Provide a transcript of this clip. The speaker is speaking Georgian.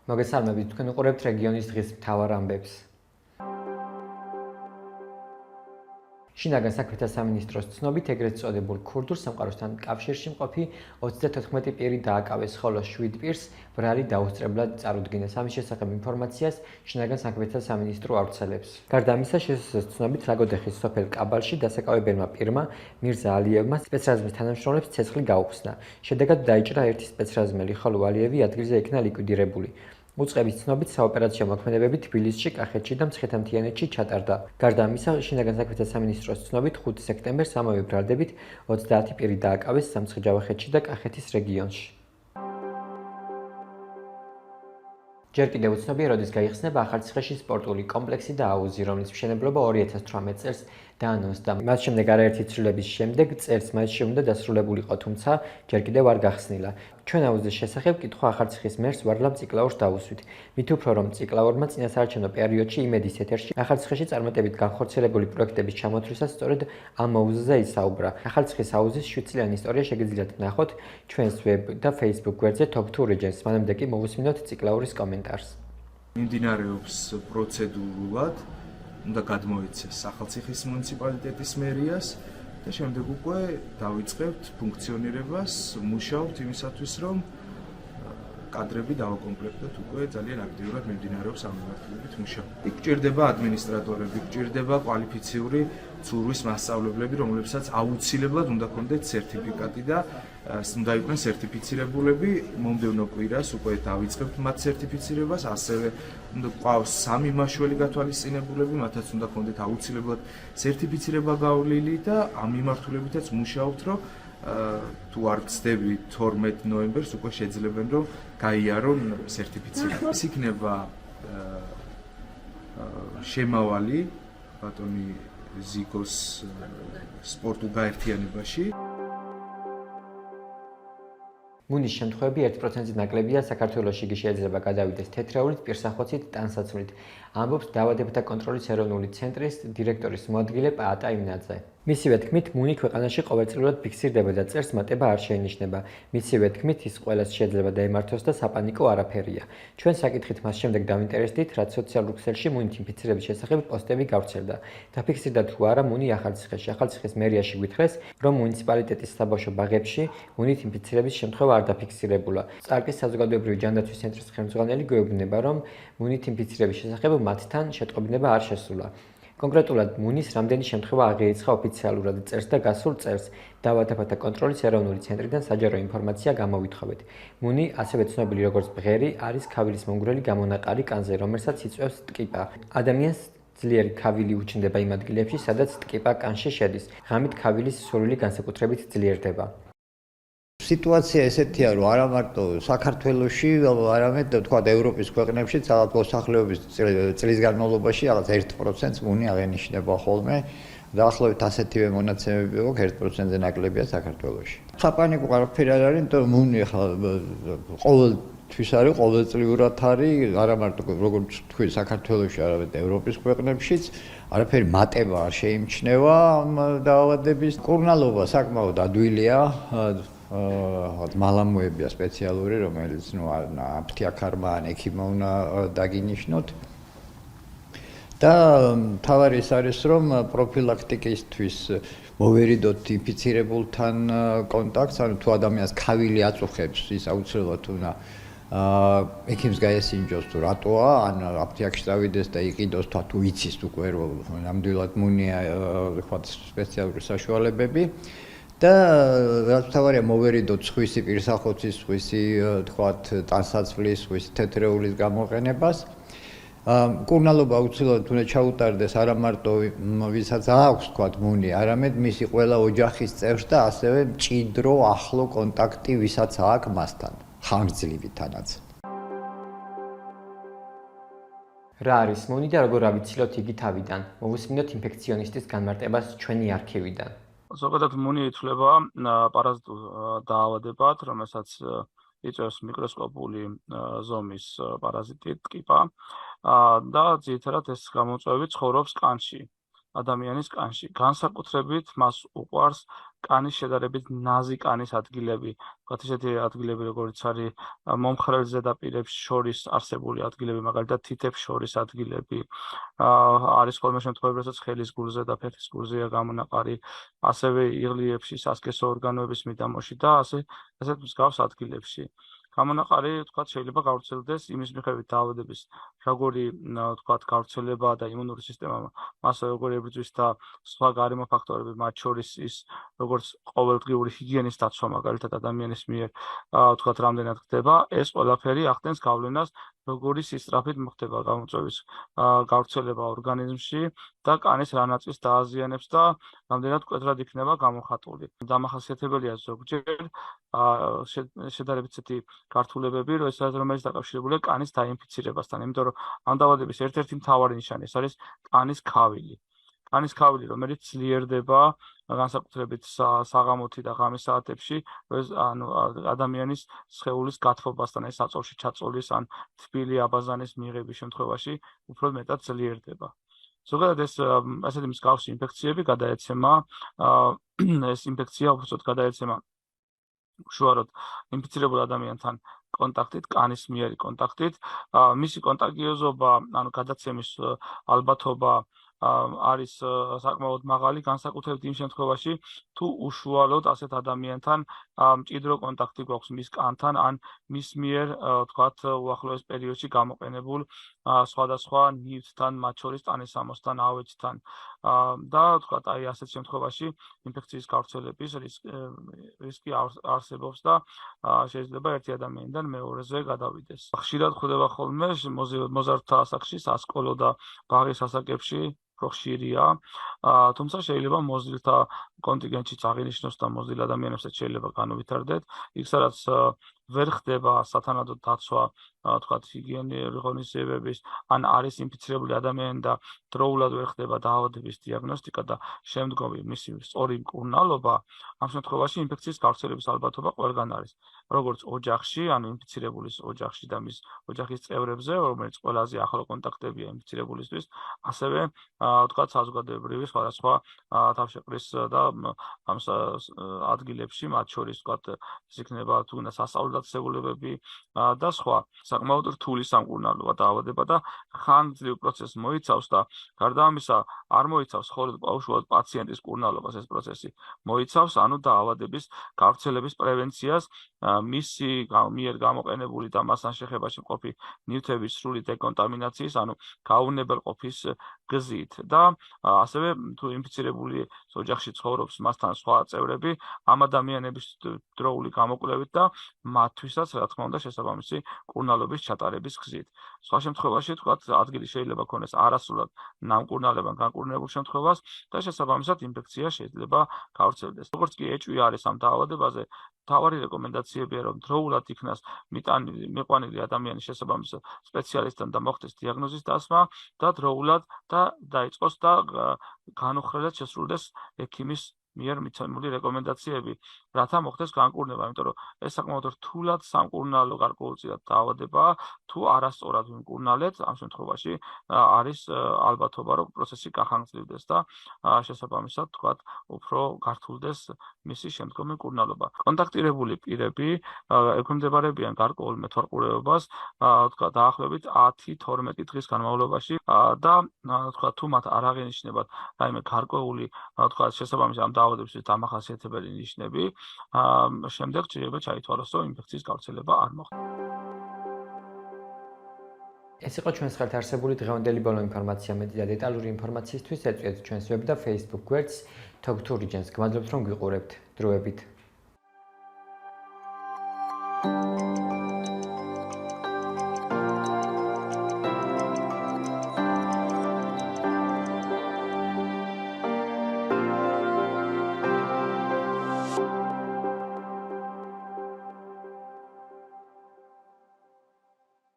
მოგესალმებით, თქვენ უყურებთ რეგიონის დღის მთავარ ამბებს. შინაგან საქმეთა სამინისტროს ცნობით, ეგრეთ წოდებულ ქურდულ სამყაროსთან კავშირში მყოფი 34 პირი დააკავეს, ხოლო 7 პირს ბრალი დაუსწრებლად წარუდგინეს. ამის შესახებ ინფორმაციას შინაგან საქმეთა სამინისტრო ავრცელებს. გარდა ამისა, შესაძლოა ცნობით ლაგოდეხის სოფელ კაბალში დასაკავებელმა პირმა მირზა ალიევმა სპეცრაზმის თანამშრომლებს ცეცხლი გაუხსნა. შედეგად დაიჭრა ერთი სპეცრაზმელი, ხოლო ალიევი ადგილზე იქნა ლიკვიდირებული. უწყების ცნობით საოპერაციო მოქმედებები თბილისში, კახეთში და მცხეთა-მთიანეთში ჩატარდა. გარდა ამისა, შინაგან საქმეთა სამინისტროს ცნობით 5 სექტემბერს ამავე ბრალდებით 30 პირი დააკავეს სამცხე-ჯავახეთში და კახეთის რეგიონში. ჯერ კიდევ უცნობია, როდის გაიხსნება ახალციხეში სპორტული კომპლექსი და აუზი, რომლის მშენებლობა 2018 წელს დაანონსდა. მას შემდეგ არაერთი ცვლილების შემდეგ წერს მაისში უნდა დასრულებულიყო, თუმცა ჯერ კიდევ არ გახსნილა. ჩვენ აუზის შესახებ კითხვა ახალციხის მერს ვარლამ ციკლაურს დავუსვით. მით უფრო რომ ციკლაურმა წინასაარჩევნო პერიოდში იმედის ეთერში ახალციხეში წარმატებით განხორციელებული პროექტების ჩამოთვლისას სწორედ ამ აუზზე ისაუბრა. ახალციხის აუზის 7 წლიანი ისტორია შეგიძლიათ ნახოთ ჩვენს ვებ და Facebook გვერდზე Top 2 Regions. მანამდე კი მოვუსმინოთ ციკლაურის კომენტარს. მიმდინარეობს პროცედურულად, უნდა გადმოეცეს ახალციხის მუნიციპალიტეტის მერიას და შემდეგ უკვე დავიწყებთ ფუნქციონირებას, მუშაობთ იმისათვის, რომ კადრები დავაკომპლექტოთ უკვე ძალიან აქტიურად მიმდინარეობს ამ მიმართულებით მუშაობა. იქ გჭირდება ადმინისტრატორები, გჭირდება კვალიფიციური ცურვის მასწავლებლები, რომლებსაც აუცილებლად უნდა ჰქონდეთ სერტიფიკატი და უნდა იყვნენ სერტიფიცირებულები. მომდევნო კვირას უკვე დავიწყებთ მათ სერტიფიცირებას, ასევე უნდა ყავს 3 მაშველი გათვალისწინებულები, მათაც უნდა ჰქონდეთ აუცილებლად სერტიფიცირება გავლილი და ამ მიმართულებითაც მუშაობთ, რომ თუ არ გწდები 12 ნოემბერს უკვე შეძლებენ რომ გაიარონ სერტიფიცირება. ეს იქნება შემავალი ბატონი ზიგოს სპორტულ გაერთიანებაში. მუნის შემთხვევები 1%-ით ნაკლებია, საქართველოში იგი შეიძლება გადავიდეს თეთრეულით, პირსახოცით, ტანსაცმლით. ამბობს დაავადებათა კონტროლის ეროვნული ცენტრის დირექტორის მოადგილე პაატა იმნაძე. მისივე თქმით, მუნი ქვეყანაში ყოველწლიურად ფიქსირდება და წერს მატება არ შეინიშნება. მისივე თქმით, ის ყველას შეიძლება დაემართოს და საპანიკო არაფერია. ჩვენ საკითხით მას შემდეგ დავინტერესდით, რაც სოციალურ ქსელში მუნით ინფიცირების შესახებ პოსტები გავრცელდა. დაფიქსირდა თუ არა მუნი ახალციხეში. ახალციხის მერიაში გვითხრეს, რომ მუნიციპალიტეტის საბავშვო ბაღებში მუნით ინფიცირების შემთხვევა არ დაფიქსირებულა. წარკის საზოგადოებრივი ჯანდაცვის ცენტრის ხელმძღვანელი გვეუბნება, რომ მუნით ინფიცირების შესახებ მათთან შეტყობინება არ შესულა. კონკრეტულად მუნის რამდენი შემთხვევა აღიარიცხა ოფიციალურად, წერს და გასულ წელს დაავადებათა კონტროლის ეროვნული ცენტრიდან საჯარო ინფორმაცია გამოვითხოვეთ. მუნი, ასევე ცნობილი როგორც ბღერი, არის ქავილის მომგვრელი გამონაყარი კანზე, რომელსაც იწვევს ტკიპა. ადამიანს ძლიერი ქავილი უჩნდება იმ ადგილებში, სადაც ტკიპა კანში შედის. ღამით ქავილის სურვილი განსაკუთრებით ძლიერდება. სიტუაცია ესეთია, რომ არა მარტო საქართველოში, არამედ თქვა ევროპის ქვეყნებშიც რაღაც მოსახლეობის წლის განმავლობაში რაღაც 1%-ს მუნი აღენიშნება ხოლმე. დაახლოებით ასეთივე მონაცემები გვაქვს 1%-ზე ნაკლებია საქართველოში. საპანიკო არაფერი არ არის, იმიტომ რომ მუნი ხა ყოველთვის არის, ყოველწლიურად არის, არა მარტო როგორც თქვი საქართველოში, არამედ ევროპის ქვეყნებშიც. არაფერი მატება არ შეიმჩნევა ამ დაავადების. კურნალობა საკმაოდ ადვილია. მალამოებია სპეციალური, რომელიც აფთიაქარმა ან ექიმმა უნდა დაგინიშნოთ. და თავარი ის არის, რომ პროფილაქტიკისთვის მოვერიდოთ ინფიცირებულთან კონტაქტს, ანუ თუ ადამიანს ქავილი აწუხებს, ის აუცილებლად უნდა ექიმს გაესინჯოს თუ რატოა, ან აფთიაქში წავიდეს და იყიდოს თუ იცის უკვე რომ ნამდვილად მუნია, ვთქვათ, სპეციალური საშუალებები. და რაც თავარია მოვერიდოთ სხვისი პირსახოცის, სხვისი თქვათ ტანსაცმლის, სხვისი თეთრეულის გამოყენებას. კურნალობა აუცილებლად უნდა ჩაუტარდეს არა მარტო ვისაც აქვს თქვათ მუნი, არამედ მისი ყველა ოჯახის წევრს და ასევე მჭიდრო ახლო კონტაქტი ვისაც აქვს მასთან, ხანგრძლივითანაც. რა არის მუნი და როგორ ავიცილოთ იგი თავიდან? მოვუსმინოთ ინფექციონისტის განმარტებას ჩვენი არქივიდან. ზოგადად მუნი ითვლება პარაზიტულ დაავადებად, რომელსაც იწვევს მიკროსკოპული ზომის პარაზიტი ტკიპა და ძირითადად ეს გამოწვევები ცხოვრობს კანში, ადამიანის კანში. განსაკუთრებით მას უყვარს კანის შედარებით ნაზი კანის ადგილები, ვთქვათ ისეთი ადგილები, როგორიც არის მომხრელ ზედაპირებს შორის არსებული ადგილები, მაგალითად თითებს შორის ადგილები, არის ხოლმე შემთხვევები, როდესაც ხელის გულზე და ფეხის გულზეა გამონაყარი, ასევე იღლიებში, სასქესო ორგანოების მიდამოში და ასეთ მსგავს ადგილებში. გამონაყარი, ვთქვათ, შეიძლება გავრცელდეს იმის მიხედვით დაავადების, როგორი, ვთქვათ, გავრცელება და იმუნური სისტემა მასე როგორი ებრძვის და სხვა გარემო ფაქტორები, მათ შორის ის, როგორც ყოველდღიური ჰიგიენის დაცვა, მაგალითად ადამიანის მიერ, ვთქვათ, რამდენად ხდება, ეს ყველაფერი ახდენს გავლენას, როგორი სისწრაფით მოხდება გამოწვევის გავრცელება ორგანიზმში და კანის რა ნაწილს დააზიანებს და რამდენად მკვეთრად იქნება გამოხატული. დამახასიათებელია ზოგჯერ შედარებით ისეთი გართულებები, რომელიც დაკავშირებულია კანის დაინფიცირებასთან, იმიტომ რომ ამ დაავადების ერთ-ერთი მთავარი ნიშანი ეს არის კანის ქავილი. კანის ქავილი, რომელიც ძლიერდება განსაკუთრებით საღამოთი და ღამის საათებში, ანუ ადამიანის სხეულის გათბობასთან, ეს საწოლში ჩაწოლის ან თბილი აბაზანის მიღების შემთხვევაში უფრო მეტად ძლიერდება. ზოგადად ეს ასეთი მსგავსი ინფექციები გადაეცემა, ეს ინფექცია უბრალოდ გადაეცემა უშუალოდ ინფიცირებულ ადამიანთან კონტაქტით, კანის მიერი კონტაქტით, მისი კონტაგიოზობა, ანუ გადაცემის ალბათობა არის საკმაოდ მაღალი, განსაკუთრებით იმ შემთხვევაში, თუ უშუალოდ ასეთ ადამიანთან მჭიდრო კონტაქტი გვაქვს მის კანთან, ან მის მიერ, ვთქვათ, უახლოეს პერიოდში გამოყენებულ სხვადასხვა ნივთთან, მათ შორის ტანისამოსთან, ავეჯთან და ვთქვათ, აი ასეთ შემთხვევაში ინფექციის გავრცელების რისკი არსებობს და შეიძლება ერთი ადამიანიდან მეორეზე გადავიდეს. ხშირად ხდება ხოლმე მოზარდთა ასაკში, სასკოლო და ბაღის ასაკებში უფრო ხშირია, თუმცა შეიძლება მოზრდილთა კონტინგენტშიც აღინიშნოს და მოზრდილ ადამიანებსაც შეიძლება განუვითარდეთ, იქ სადაც ვერ ხდება სათანადო დაცვა, ვთქვათ, ჰიგიენური ღონისძიებების, ან არის ინფიცირებული ადამიანი და დროულად ვერ ხდება დაავადების დიაგნოსტიკა და შემდგომი მისი სწორი მკურნალობა, ამ შემთხვევაში ინფექციის გავრცელების ალბათობა ყველგან არის. როგორც ოჯახში, ანუ ინფიცირებულის ოჯახში და მის ოჯახის წევრებზე, რომელიც ყველაზე ახლო კონტაქტებია ინფიცირებულისთვის, ასევე, ვთქვათ, საზოგადოებრივი სხვადასხვა თავშეყრის და ამ ადგილებში, მათ შორის, ვთქვათ, ეს იქნება თუნდაც სასწავლო დაწესებულებები და სხვა. საკმაოდ რთული სამკურნალოა დაავადება და ხანგრძლივ პროცესს მოიცავს და გარდა ამისა არ მოიცავს უშუალოდ პაციენტის კურნალობას ეს პროცესი მოიცავს, ანუ დაავადების გავრცელების პრევენციას, მისი მიერ გამოყენებული და მასთან შეხებაში მყოფი ნივთების სრული დეკონტამინაციის, ანუ გაუნებელყოფის გზით და ასევე თუ ინფიცირებული ოჯახში ცხოვრობს მასთან სხვა წევრები, ამ ადამიანების დროული გამოკვლევით და მათთვისაც, რა თქმა უნდა, შესაბამისი კურნალობის ჩატარების გზით. სხვა შემთხვევაში, თქვათ, ადგილი შეიძლება ქონდეს არასრულად ნამკურნალებან განკურნებულ შემთხვევას და შესაბამისად ინფექცია შეიძლება გავრცელდეს. როგორც კი ეჭვი არის ამ დაავადებაზე, მთავარი რეკომენდაციებია, რომ დროულად იქნას მიყვანილი ადამიანის შესაბამის სპეციალისტთან და მოხდეს დიაგნოზის დასმა და დროულად და დაიწყოს და განუხრელად შესრულდეს ექიმის მიერ მიცემული რეკომენდაციები, რათა მოხდეს განკურნება, იმიტომ რომ ეს საკმაოდ რთულად სამკურნალო გარკვეულწილად დაავადებაა, თუ არასწორად ვიმკურნალეთ, ამ შემთხვევაში არის ალბათობა, რომ პროცესი გახანგრძლივდეს და შესაბამისად, თქვათ, უფრო გართულდეს მისი შემდგომი მკურნალობა. კონტაქტირებული პირები ექვემდებარებიან გარკვეულ მეთვალყურეობას, თქვათ, დაახლოებით 10-12 დღის განმავლობაში და თქვათ, თუ მათ არ აღინიშნებათ რაიმე გარკვეული, თქვათ, შესაბამისი ამ დაავადებისთვის დამახასიათებელი ნიშნები, შემდეგ შეიძლება ჩაითვალოს, რომ ინფექციის გავრცელება არ მოხდა. ეს იყო ჩვენს ხელთ არსებული დღევანდელი ბოლო ინფორმაცია. მეტი და დეტალური ინფორმაციისთვის ეწვიეთ ჩვენს ვებ და Facebook გვერდს Talk to Regions. გმადლობთ, რომ გვიყურებთ. დროებით.